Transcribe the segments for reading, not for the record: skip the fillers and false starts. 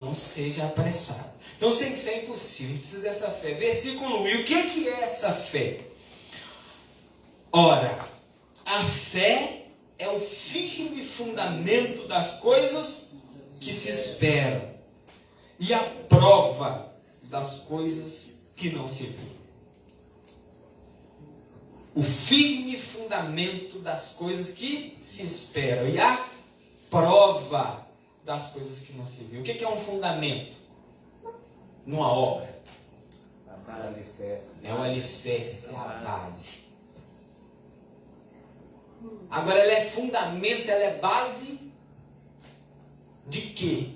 não seja apressado. Então, sem fé é impossível, precisa dessa fé. Versículo 1. E o que é essa fé? Ora, a fé é o firme fundamento das coisas que se esperam e a prova das coisas que não se vêem. O firme fundamento das coisas que se esperam e a prova das coisas que não se vêem. O que é um fundamento? Numa obra. É o alicerce, é a base. Agora, ela é fundamento, ela é base de quê?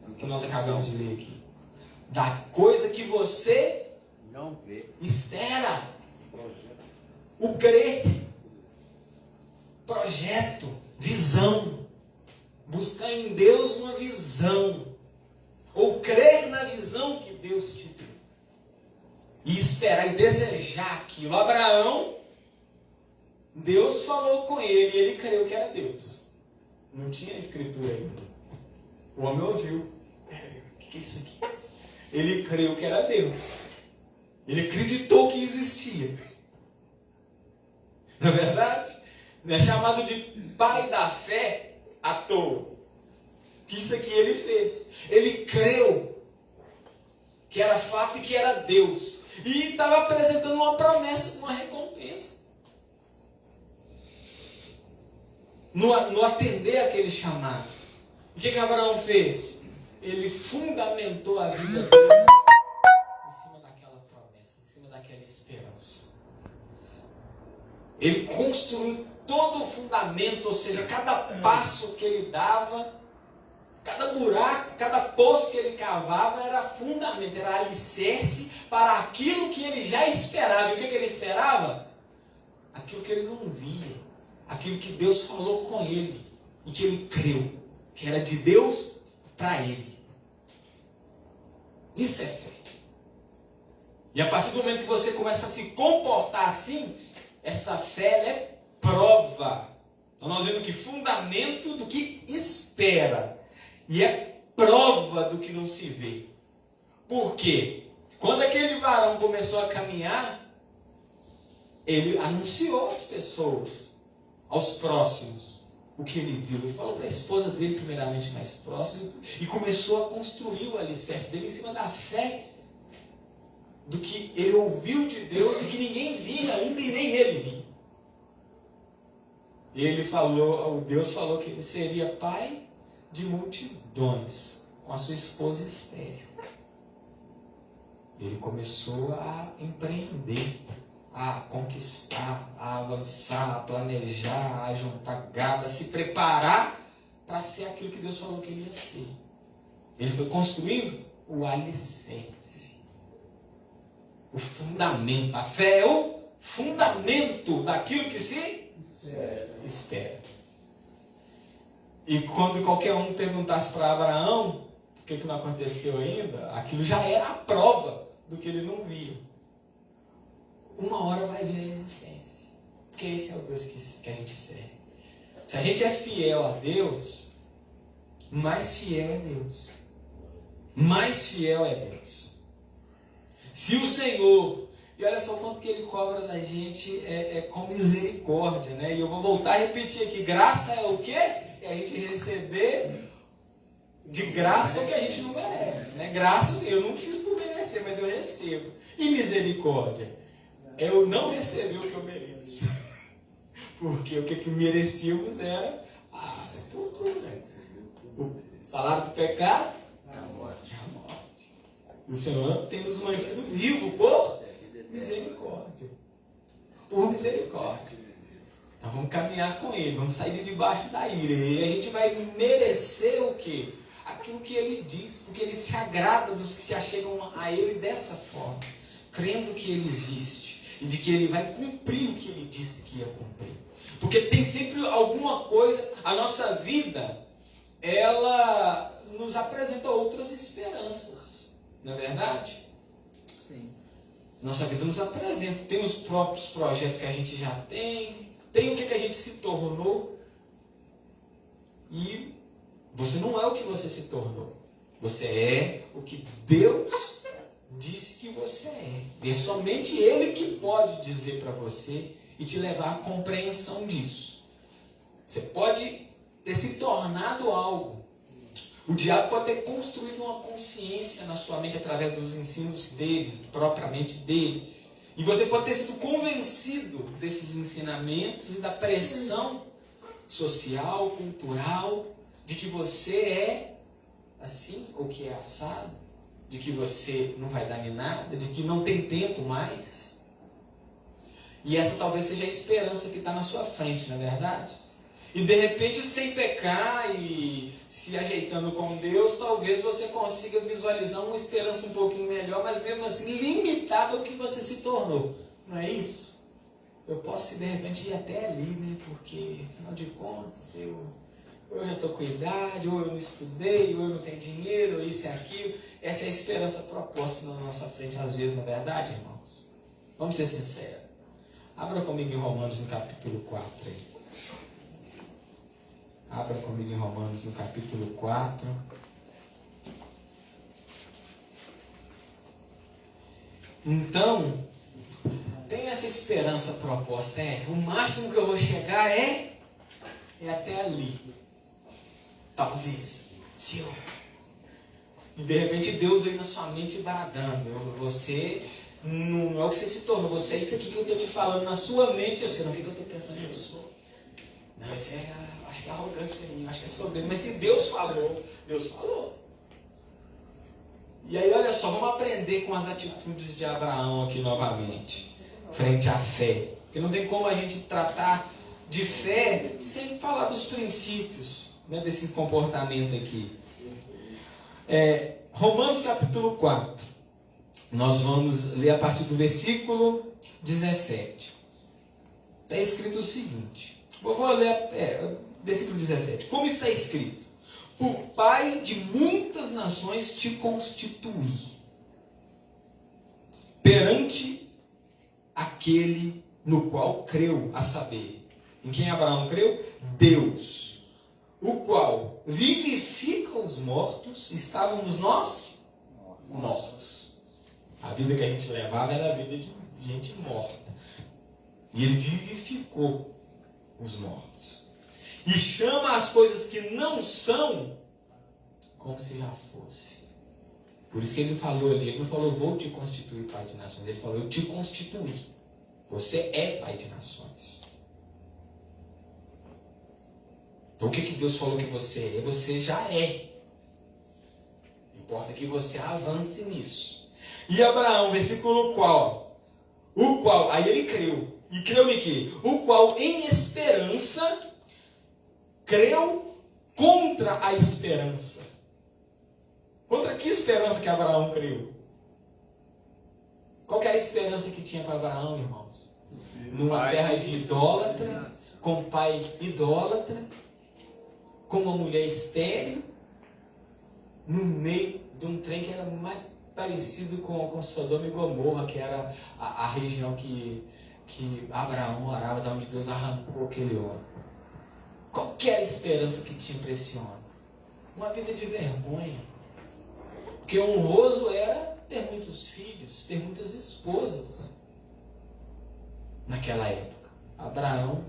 O que nós acabamos de ler aqui. Da coisa que você não vê. Espera. O crer. Projeto. Visão. Buscar em Deus uma visão. Ou crer na visão que Deus te deu. E esperar e desejar aquilo. Abraão, Deus falou com ele e ele creu que era Deus. Não tinha escritura ainda. O homem ouviu. O que é isso aqui? Ele creu que era Deus. Ele acreditou que existia. Não é verdade? Não é chamado de pai da fé à toa. Que isso aqui ele fez. Ele creu que era fato e que era Deus. E estava apresentando uma promessa, uma recompensa. No atender aquele chamado. O que Abraão fez? Ele fundamentou a vida dele em cima daquela promessa, em cima daquela esperança. Ele construiu todo o fundamento, ou seja, cada passo que ele dava, cada buraco, cada poço que ele cavava era fundamento, era alicerce para aquilo que ele já esperava. E o que ele esperava? Aquilo que ele não via, aquilo que Deus falou com ele e que ele creu, que era de Deus para ele. Isso é fé. E a partir do momento que você começa a se comportar assim, essa fé ela é prova. Então nós vemos que fundamento do que espera e é prova do que não se vê. Por quê? Quando aquele varão começou a caminhar, ele anunciou às pessoas, aos próximos, o que ele viu. Ele falou para a esposa dele, primeiramente mais próxima, e começou a construir o alicerce dele em cima da fé do que ele ouviu de Deus e que ninguém via ainda e nem ele via. Ele falou, Deus falou que ele seria pai de multidões com a sua esposa estéril. Ele começou a empreender, a conquistar, a avançar, a planejar, a juntar gado, a se preparar para ser aquilo que Deus falou que ele ia ser. Ele foi construindo o alicerce. O fundamento. A fé é o fundamento daquilo que se espera. E quando qualquer um perguntasse para Abraão por que não aconteceu ainda, aquilo já era a prova do que ele não via. Uma hora vai vir a existência. Porque esse é o Deus que a gente serve. Se a gente é fiel a Deus, mais fiel é Deus. Mais fiel é Deus. Se o Senhor, e olha só quanto que Ele cobra da gente com misericórdia, né? E eu vou voltar a repetir aqui, graça é o quê? É a gente receber de graça o que a gente não merece, né? Graça, eu não fiz por merecer, mas eu recebo. E misericórdia? Eu não recebi o que eu mereço. Porque o que merecíamos era a sepultura. O salário do pecado? A morte. O Senhor tem nos mantido vivos por misericórdia. Por misericórdia. Então vamos caminhar com Ele, vamos sair de debaixo da ira. E a gente vai merecer o quê? Aquilo que Ele diz, porque Ele se agrada dos que se achegam a Ele dessa forma, crendo que Ele existe e de que Ele vai cumprir o que Ele disse que ia cumprir. Porque tem sempre alguma coisa, a nossa vida, ela nos apresenta outras esperanças. Não é verdade? Sim. Nossa vida nos apresenta. Tem os próprios projetos que a gente já tem. Tem o que a gente se tornou. E você não é o que você se tornou. Você é o que Deus diz que você é. E é somente Ele que pode dizer para você e te levar à compreensão disso. Você pode ter se tornado algo. O diabo pode ter construído uma consciência na sua mente através dos ensinos dele, propriamente dele. E você pode ter sido convencido desses ensinamentos e da pressão social, cultural, de que você é assim ou que é assado, de que você não vai dar em nada, de que não tem tempo mais. E essa talvez seja a esperança que está na sua frente, não é verdade? E de repente, sem pecar e se ajeitando com Deus, talvez você consiga visualizar uma esperança um pouquinho melhor, mas mesmo assim limitada ao que você se tornou. Não é isso? Eu posso de repente ir até ali, né? Porque, afinal de contas, eu já estou com idade, ou eu não estudei, ou eu não tenho dinheiro, ou isso e aquilo. Essa é a esperança proposta na nossa frente, às vezes, na verdade, irmãos. Vamos ser sinceros. Abra comigo em Romanos, no capítulo 4. Aí. Abra comigo em Romanos, no capítulo 4. Então, tem essa esperança proposta. O máximo que eu vou chegar é até ali. Talvez. Se eu... E de repente Deus veio na sua mente bradando. Você não é o que você se tornou. Você é isso aqui que eu estou te falando na sua mente. Eu sei não, o que eu estou pensando que eu sou. Não, isso acho que é arrogância minha, acho que é soberba. Mas se Deus falou, Deus falou. E aí, olha só, vamos aprender com as atitudes de Abraão aqui novamente, frente à fé. Porque não tem como a gente tratar de fé sem falar dos princípios, né, desse comportamento aqui. Romanos capítulo 4. Nós vamos ler a partir do versículo 17. Está escrito o seguinte. Vou ler versículo 17. Como está escrito? Por pai de muitas nações te constituí, perante aquele no qual creu, a saber. Em quem Abraão creu? Deus, o qual vivifica os mortos. Estávamos nós mortos. A vida que a gente levava era a vida de gente morta. E ele vivificou os mortos. E chama as coisas que não são como se já fosse. Por isso que ele falou ali, ele não falou vou te constituir pai de nações, ele falou eu te constituí. Você é pai de nações. Então o que Deus falou que você é, você já é. Importa que você avance nisso. E Abraão, versículo qual? O qual, aí ele creu. E creu em quê? O qual em esperança creu contra a esperança. Contra que esperança que Abraão creu? Qual que era a esperança que tinha para Abraão, irmãos? Numa terra de idólatra, com pai idólatra, com uma mulher estéril, no meio de um trem que era mais parecido com Sodoma e Gomorra, que era a região que Abraão morava, da onde Deus arrancou aquele homem. Qual que era a esperança que tinha para esse homem? Uma vida de vergonha. Porque honroso era ter muitos filhos, ter muitas esposas. Naquela época, Abraão,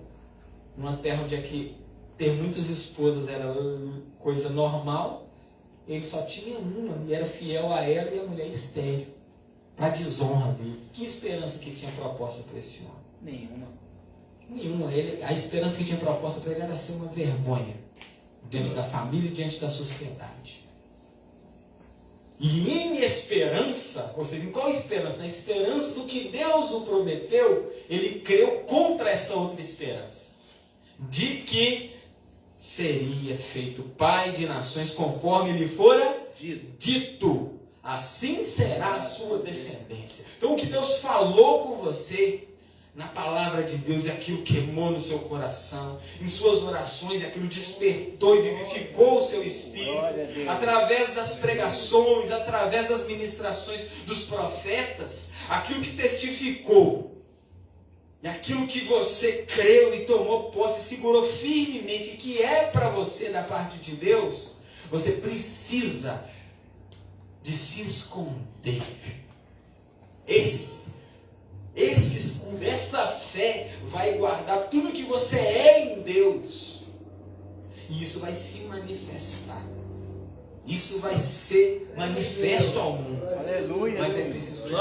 numa terra onde aqui ter muitas esposas era coisa normal, ele só tinha uma e era fiel a ela e a mulher estéril, para a desonra dele. Que esperança que tinha proposta para esse homem? Nenhuma. A esperança que tinha proposta para ele era ser uma vergonha diante da família e diante da sociedade. E em esperança, ou seja, em qual esperança? Na esperança do que Deus o prometeu, ele creu contra essa outra esperança, de que seria feito pai de nações conforme lhe fora dito. Assim será a sua descendência. Então o que Deus falou com você na palavra de Deus, e aquilo queimou no seu coração, em suas orações, aquilo despertou e vivificou o seu espírito, através das pregações, através das ministrações dos profetas, aquilo que testificou, e aquilo que você creu e tomou posse, segurou firmemente, que é para você da parte de Deus, você precisa de se esconder. Essa fé vai guardar tudo que você é em Deus. E isso vai se manifestar. Isso vai ser manifesto ao mundo. Aleluia. Mas é preciso que